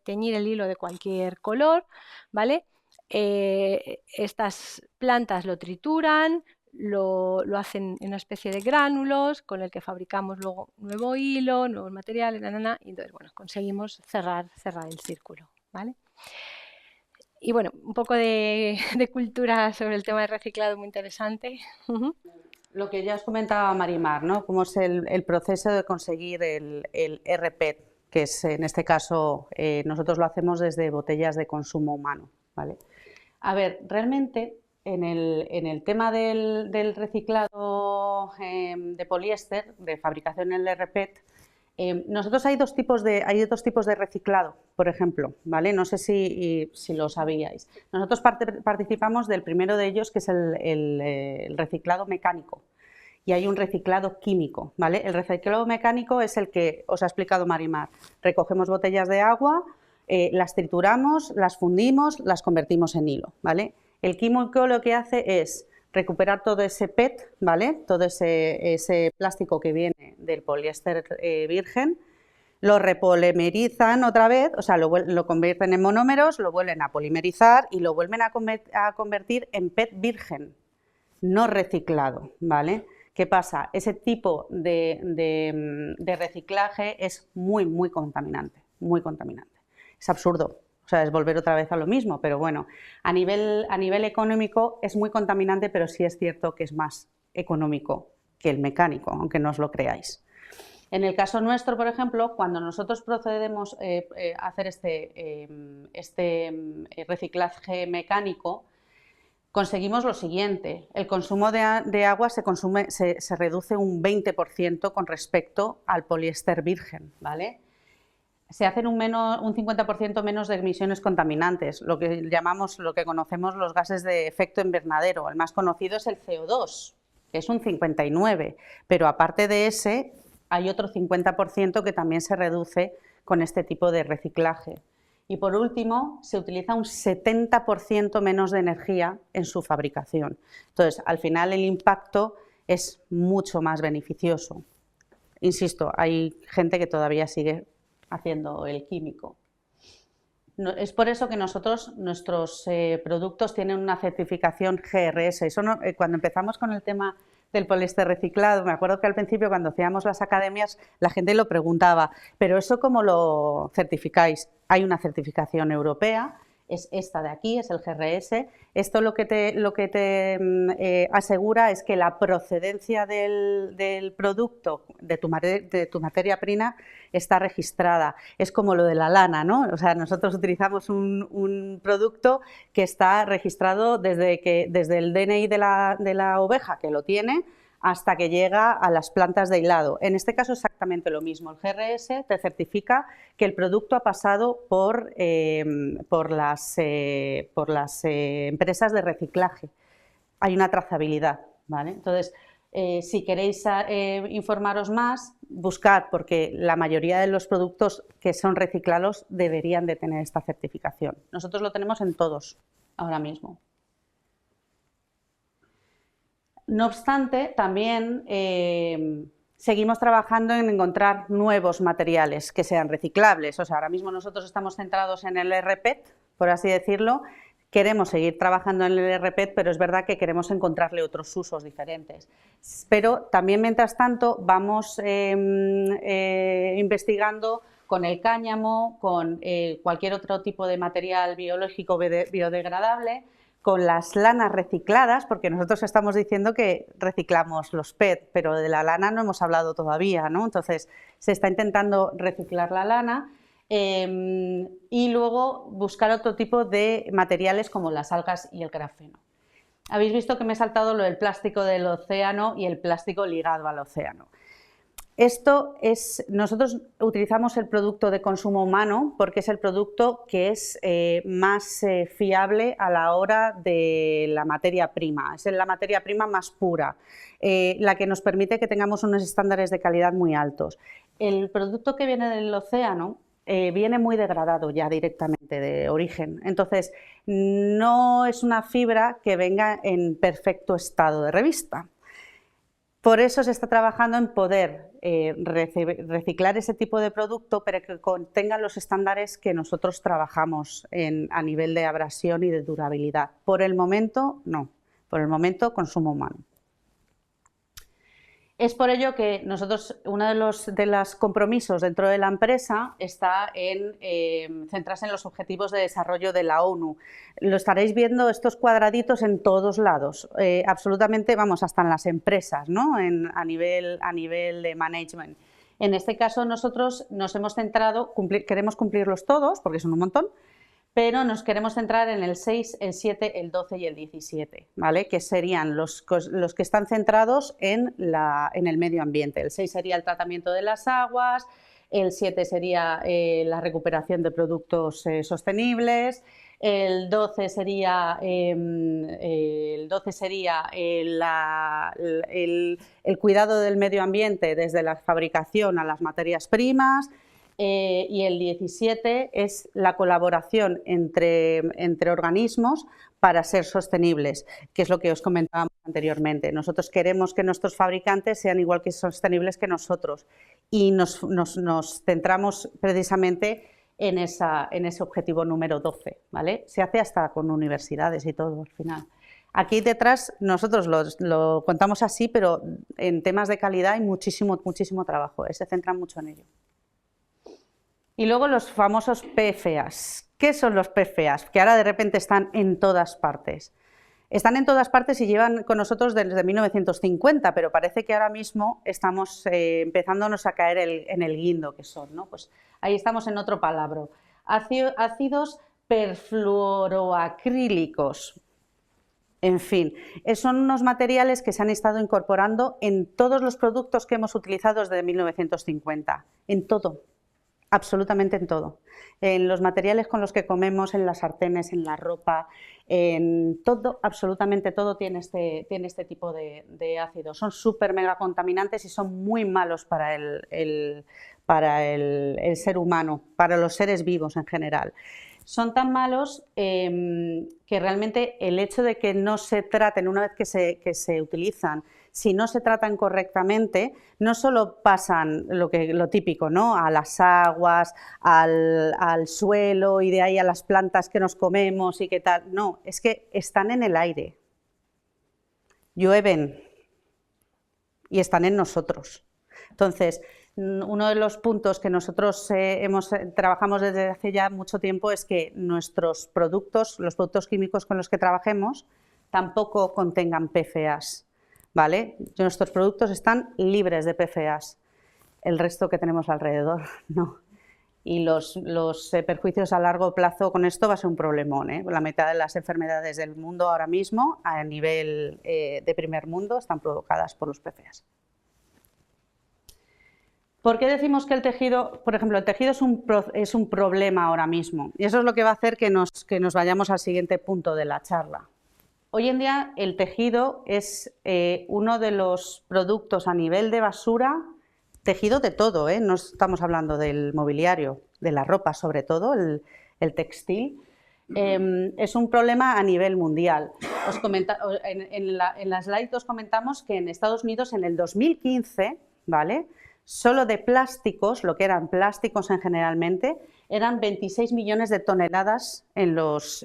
teñir el hilo de cualquier color, ¿vale? Estas plantas lo trituran, lo hacen en una especie de gránulos con el que fabricamos luego nuevo hilo, nuevos materiales, y entonces, bueno, conseguimos cerrar el círculo, ¿vale? Y bueno, un poco de cultura sobre el tema del reciclado muy interesante. Lo que ya os comentaba Marimar, ¿no? Cómo es el proceso de conseguir el RPET, que es en este caso nosotros lo hacemos desde botellas de consumo humano, ¿vale? A ver, realmente en el tema del reciclado de poliéster, de fabricación en el RPET, nosotros hay dos tipos de reciclado, por ejemplo, ¿vale? No sé si lo sabíais. Nosotros participamos del primero de ellos, que es el reciclado mecánico, y hay un reciclado químico, ¿vale? El reciclado mecánico es el que os ha explicado Marimar. Recogemos botellas de agua, las trituramos, las fundimos, las convertimos en hilo, ¿vale? El químico lo que hace es recuperar todo ese PET, ¿vale? Todo ese plástico que viene del poliéster virgen, lo repolimerizan otra vez, o sea, lo convierten en monómeros, lo vuelven a polimerizar y lo vuelven a convertir en PET virgen, no reciclado, ¿vale? ¿Qué pasa? Ese tipo de reciclaje es muy contaminante, muy contaminante. Es absurdo. O sea, es volver otra vez a lo mismo, pero bueno, a nivel económico es muy contaminante, pero sí es cierto que es más económico que el mecánico, aunque no os lo creáis. En el caso nuestro, por ejemplo, cuando nosotros procedemos a hacer este reciclaje mecánico, conseguimos lo siguiente: el consumo de agua se reduce un 20% con respecto al poliéster virgen, ¿vale? Se hacen un 50% menos de emisiones contaminantes, lo que conocemos los gases de efecto invernadero. El más conocido es el CO2, que es un 59%, pero aparte de ese hay otro 50% que también se reduce con este tipo de reciclaje. Y por último, se utiliza un 70% menos de energía en su fabricación. Entonces, al final el impacto es mucho más beneficioso. Insisto, hay gente que todavía sigue haciendo el químico. Es por eso que nuestros productos tienen una certificación GRS. Eso cuando empezamos con el tema del poliéster reciclado, me acuerdo que al principio, cuando hacíamos las academias, la gente lo preguntaba, ¿pero eso cómo lo certificáis? Hay una certificación europea, es esta de aquí, es el GRS. Esto lo que te asegura es que la procedencia del producto, de tu materia prima, está registrada. Es como lo de la lana, ¿no? O sea, nosotros utilizamos un producto que está registrado desde el DNI de la oveja, que lo tiene, hasta que llega a las plantas de hilado. En este caso exactamente lo mismo. El GRS te certifica que el producto ha pasado por las empresas de reciclaje. Hay una trazabilidad, ¿vale? Entonces, si queréis informaros más, buscad, porque la mayoría de los productos que son reciclados deberían de tener esta certificación. Nosotros lo tenemos en todos ahora mismo. No obstante, también seguimos trabajando en encontrar nuevos materiales que sean reciclables. O sea, ahora mismo nosotros estamos centrados en el RPET, por así decirlo. Queremos seguir trabajando en el RPET, pero es verdad que queremos encontrarle otros usos diferentes. Pero también, mientras tanto, vamos investigando con el cáñamo, con cualquier otro tipo de material biológico biodegradable, con las lanas recicladas, porque nosotros estamos diciendo que reciclamos los PET, pero de la lana no hemos hablado todavía, ¿no? Entonces, se está intentando reciclar la lana. Y luego buscar otro tipo de materiales como las algas y el grafeno. Habéis visto que me he saltado lo del plástico del océano y el plástico ligado al océano. Nosotros utilizamos el producto de consumo humano porque es el producto que es más fiable a la hora de la materia prima. Es la materia prima más pura, la que nos permite que tengamos unos estándares de calidad muy altos. El producto que viene del océano viene muy degradado ya directamente de origen. Entonces, no es una fibra que venga en perfecto estado de revista. Por eso se está trabajando en poder reciclar ese tipo de producto, pero que contenga los estándares que nosotros trabajamos a nivel de abrasión y de durabilidad. Por el momento, no. Por el momento, consumo humano. Es por ello que nosotros, uno de los compromisos dentro de la empresa está en centrarse en los objetivos de desarrollo de la ONU. Lo estaréis viendo estos cuadraditos en todos lados, absolutamente, vamos, hasta en las empresas, ¿no? A nivel de management. En este caso nosotros nos hemos centrado, queremos cumplirlos todos, porque son un montón, pero nos queremos centrar en el 6, el 7, el 12 y el 17, ¿vale? Que serían los que están centrados en el medio ambiente. El 6 sería el tratamiento de las aguas, el 7 sería la recuperación de productos sostenibles, el 12 sería, el cuidado del medio ambiente desde la fabricación a las materias primas, y el 17 es la colaboración entre organismos para ser sostenibles, que es lo que os comentábamos anteriormente. Nosotros queremos que nuestros fabricantes sean igual que sostenibles que nosotros y nos centramos precisamente en ese objetivo número 12, ¿vale? Se hace hasta con universidades y todo al final. Aquí detrás nosotros lo contamos así, pero en temas de calidad hay muchísimo trabajo, se centran mucho en ello. Y luego los famosos PFAS. ¿Qué son los PFAS? Que ahora de repente están en todas partes. Están en todas partes y llevan con nosotros desde 1950, pero parece que ahora mismo estamos empezándonos a caer en el guindo que son, ¿no? Pues ahí estamos en otro palabra. Ácidos perfluoroacrílicos. En fin, son unos materiales que se han estado incorporando en todos los productos que hemos utilizado desde 1950. En todo. Absolutamente en todo, en los materiales con los que comemos, en las sartenes, en la ropa, en todo, absolutamente todo tiene este tipo de ácidos. Son súper mega contaminantes y son muy malos para el ser humano, para los seres vivos en general. Son tan malos que realmente el hecho de que no se traten una vez que se utilizan, si no se tratan correctamente, no solo pasan lo típico, ¿no? A las aguas, al suelo y de ahí a las plantas que nos comemos y qué tal. No, es que están en el aire, llueven y están en nosotros. Entonces, uno de los puntos que nosotros trabajamos desde hace ya mucho tiempo es que nuestros productos, los productos químicos con los que trabajemos, tampoco contengan PFAS. ¿Vale? Nuestros productos están libres de PFAS, el resto que tenemos alrededor no. y los perjuicios a largo plazo con esto va a ser un problemón, ¿eh? La mitad de las enfermedades del mundo ahora mismo a nivel de primer mundo están provocadas por los PFAS. ¿Por qué decimos que el tejido, por ejemplo, el tejido es un problema ahora mismo? Y eso es lo que va a hacer que nos vayamos al siguiente punto de la charla. Hoy en día el tejido es uno de los productos a nivel de basura, tejido de todo, ¿eh? No estamos hablando del mobiliario, de la ropa sobre todo, el textil. Es un problema a nivel mundial. En la slide os comentamos que en Estados Unidos en el 2015, ¿vale?, solo de plásticos, lo que eran plásticos generalmente, eran 26 millones de toneladas en los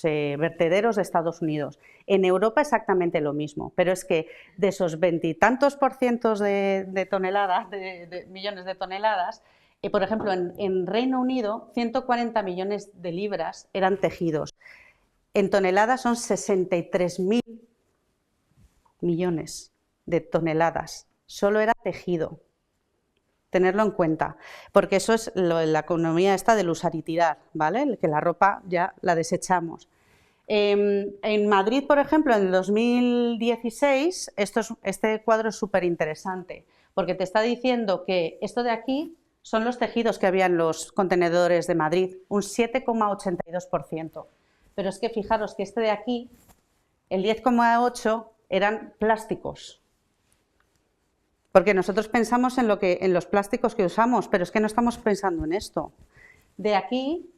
vertederos de Estados Unidos. En Europa exactamente lo mismo, pero es que de esos veintitantos por cientos de toneladas, de millones de toneladas, por ejemplo, en Reino Unido 140 millones de libras eran tejidos. En toneladas son 63.000 millones de toneladas. Solo era tejido. Tenerlo en cuenta, porque eso es la economía esta del usar y tirar, ¿vale? Que la ropa ya la desechamos. En Madrid, por ejemplo, en el 2016, este cuadro es súper interesante, porque te está diciendo que esto de aquí son los tejidos que había en los contenedores de Madrid, un 7,82%. Pero es que fijaros que este de aquí, el 10,8% eran plásticos. Porque nosotros pensamos en los plásticos que usamos, pero es que no estamos pensando en esto. De aquí,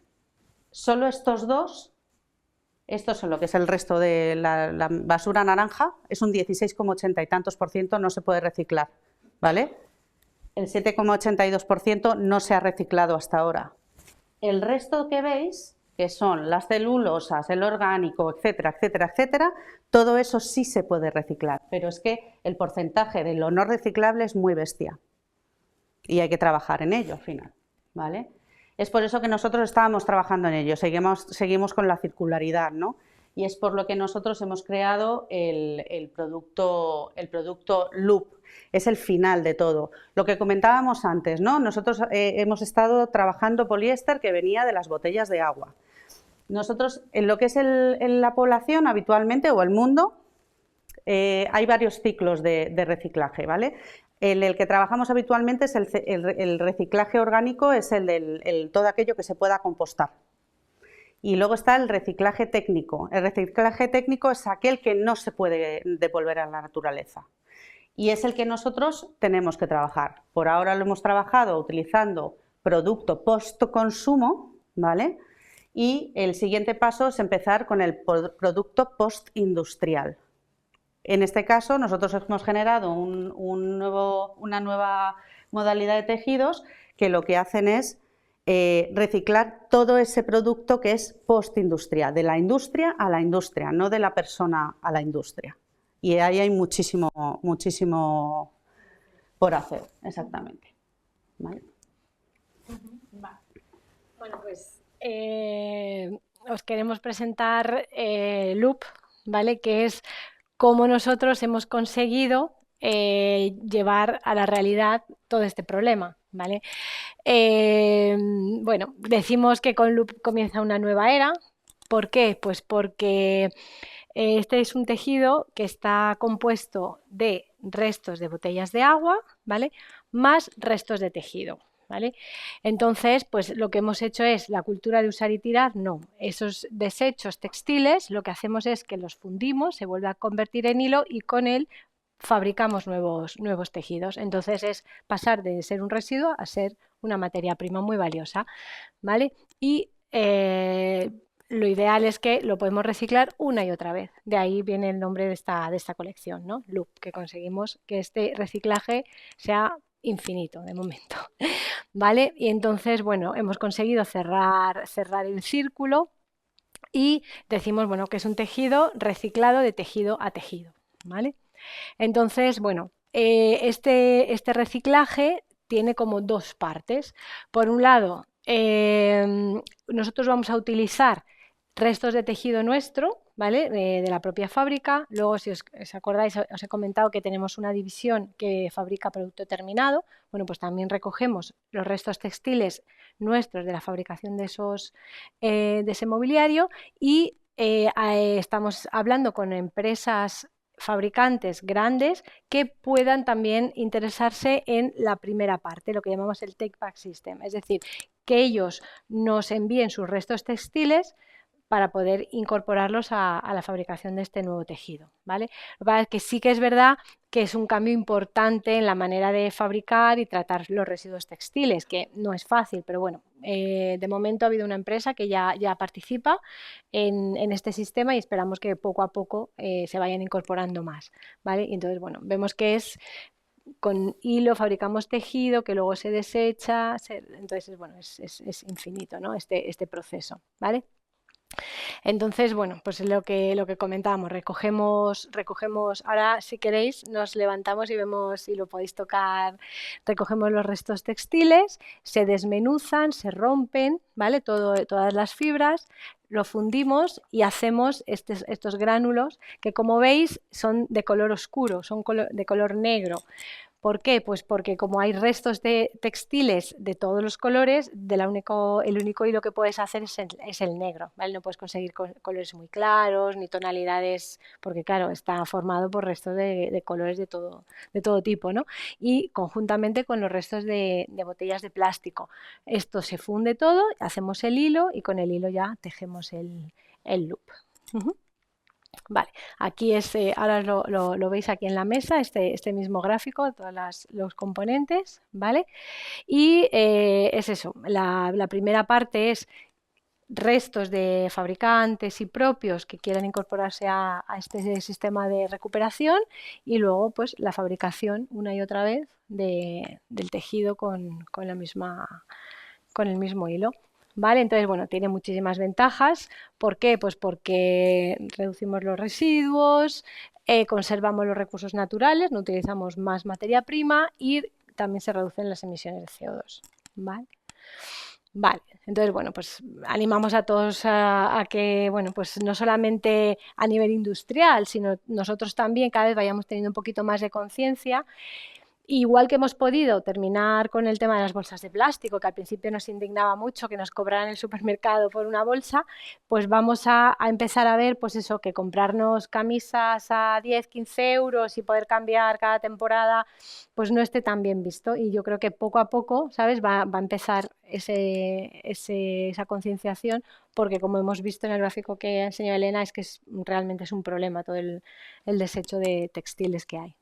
solo estos dos, estos son lo que es el resto de la basura naranja, es un 16,80 y tantos por ciento no se puede reciclar, ¿vale? El 7,82% no se ha reciclado hasta ahora. El resto que veis, que son las celulosas, el orgánico, etcétera, etcétera, etcétera, todo eso sí se puede reciclar, pero es que el porcentaje de lo no reciclable es muy bestia y hay que trabajar en ello al final, ¿vale? Es por eso que nosotros estábamos trabajando en ello, seguimos con la circularidad, ¿no? Y es por lo que nosotros hemos creado el producto Loop. Es el final de todo. Lo que comentábamos antes, ¿no? Nosotros hemos estado trabajando poliéster que venía de las botellas de agua. Nosotros, en lo que es la población habitualmente, o el mundo, hay varios ciclos de reciclaje, ¿vale? El que trabajamos habitualmente es el reciclaje orgánico, es todo aquello que se pueda compostar. Y luego está el reciclaje técnico. El reciclaje técnico es aquel que no se puede devolver a la naturaleza. Y es el que nosotros tenemos que trabajar. Por ahora lo hemos trabajado utilizando producto post-consumo, ¿vale? Y el siguiente paso es empezar con el producto post-industrial. En este caso, nosotros hemos generado una nueva modalidad de tejidos que lo que hacen es reciclar todo ese producto que es post-industrial, de la industria a la industria, no de la persona a la industria. Y ahí hay muchísimo por hacer, exactamente. ¿Vale? Bueno, pues os queremos presentar Loop, ¿vale? Que es cómo nosotros hemos conseguido llevar a la realidad todo este problema, ¿vale? Bueno, decimos que con Loop comienza una nueva era. ¿Por qué? Pues porque este es un tejido que está compuesto de restos de botellas de agua, ¿vale?, más restos de tejido, ¿vale? Entonces, pues lo que hemos hecho es la cultura de usar y tirar, no. Esos desechos textiles lo que hacemos es que los fundimos, se vuelve a convertir en hilo y con él fabricamos nuevos tejidos. Entonces es pasar de ser un residuo a ser una materia prima muy valiosa, ¿vale? Y lo ideal es que lo podemos reciclar una y otra vez. De ahí viene el nombre de esta colección, ¿no? Loop, que conseguimos que este reciclaje sea infinito de momento, ¿vale? Y entonces, bueno, hemos conseguido cerrar el círculo y decimos, bueno, que es un tejido reciclado de tejido a tejido, ¿vale? Entonces, bueno, este reciclaje tiene como dos partes. Por un lado, nosotros vamos a utilizar restos de tejido nuestro, ¿vale? De la propia fábrica. Luego, si os acordáis, os he comentado que tenemos una división que fabrica producto terminado. Bueno, pues también recogemos los restos textiles nuestros de la fabricación de ese mobiliario y estamos hablando con empresas fabricantes grandes que puedan también interesarse en la primera parte, lo que llamamos el Take Back System, es decir, que ellos nos envíen sus restos textiles para poder incorporarlos a la fabricación de este nuevo tejido, ¿vale? Lo que pasa es que sí que es verdad que es un cambio importante en la manera de fabricar y tratar los residuos textiles, que no es fácil, pero bueno, de momento ha habido una empresa que ya participa en este sistema y esperamos que poco a poco se vayan incorporando más, ¿vale? Y entonces, bueno, vemos que es con hilo fabricamos tejido que luego se desecha, entonces, bueno, es infinito, ¿no? Este proceso, ¿vale? Entonces, bueno, pues lo que comentábamos, recogemos, ahora si queréis nos levantamos y vemos si lo podéis tocar, recogemos los restos textiles, se desmenuzan, se rompen, ¿vale? Todas las fibras, lo fundimos y hacemos estos gránulos que, como veis, son de color oscuro, son de color negro. ¿Por qué? Pues porque como hay restos de textiles de todos los colores, el único hilo que puedes hacer es el negro, ¿vale? No puedes conseguir colores muy claros ni tonalidades, porque claro, está formado por restos de colores de todo tipo, ¿no? Y conjuntamente con los restos de botellas de plástico. Esto se funde todo, hacemos el hilo y con el hilo ya tejemos el loop. Vale, aquí ahora lo veis aquí en la mesa, este mismo gráfico, todos los componentes, ¿vale? Y es eso, la primera parte es restos de fabricantes y propios que quieran incorporarse a este sistema de recuperación y luego pues la fabricación una y otra vez del tejido con el mismo hilo. ¿Vale? Entonces, bueno, tiene muchísimas ventajas. ¿Por qué? Pues porque reducimos los residuos, conservamos los recursos naturales, no utilizamos más materia prima y también se reducen las emisiones de CO2. ¿Vale? Vale, entonces, bueno, pues animamos a todos a que, bueno, pues no solamente a nivel industrial, sino nosotros también cada vez vayamos teniendo un poquito más de conciencia. Igual que hemos podido terminar con el tema de las bolsas de plástico, que al principio nos indignaba mucho que nos cobraran el supermercado por una bolsa, pues vamos a empezar a ver, pues eso, que comprarnos camisas a 10, 15 euros y poder cambiar cada temporada, pues no esté tan bien visto. Y yo creo que poco a poco, ¿sabes? Va a empezar esa concienciación, porque como hemos visto en el gráfico que enseñó Elena, es que realmente es un problema todo el desecho de textiles que hay.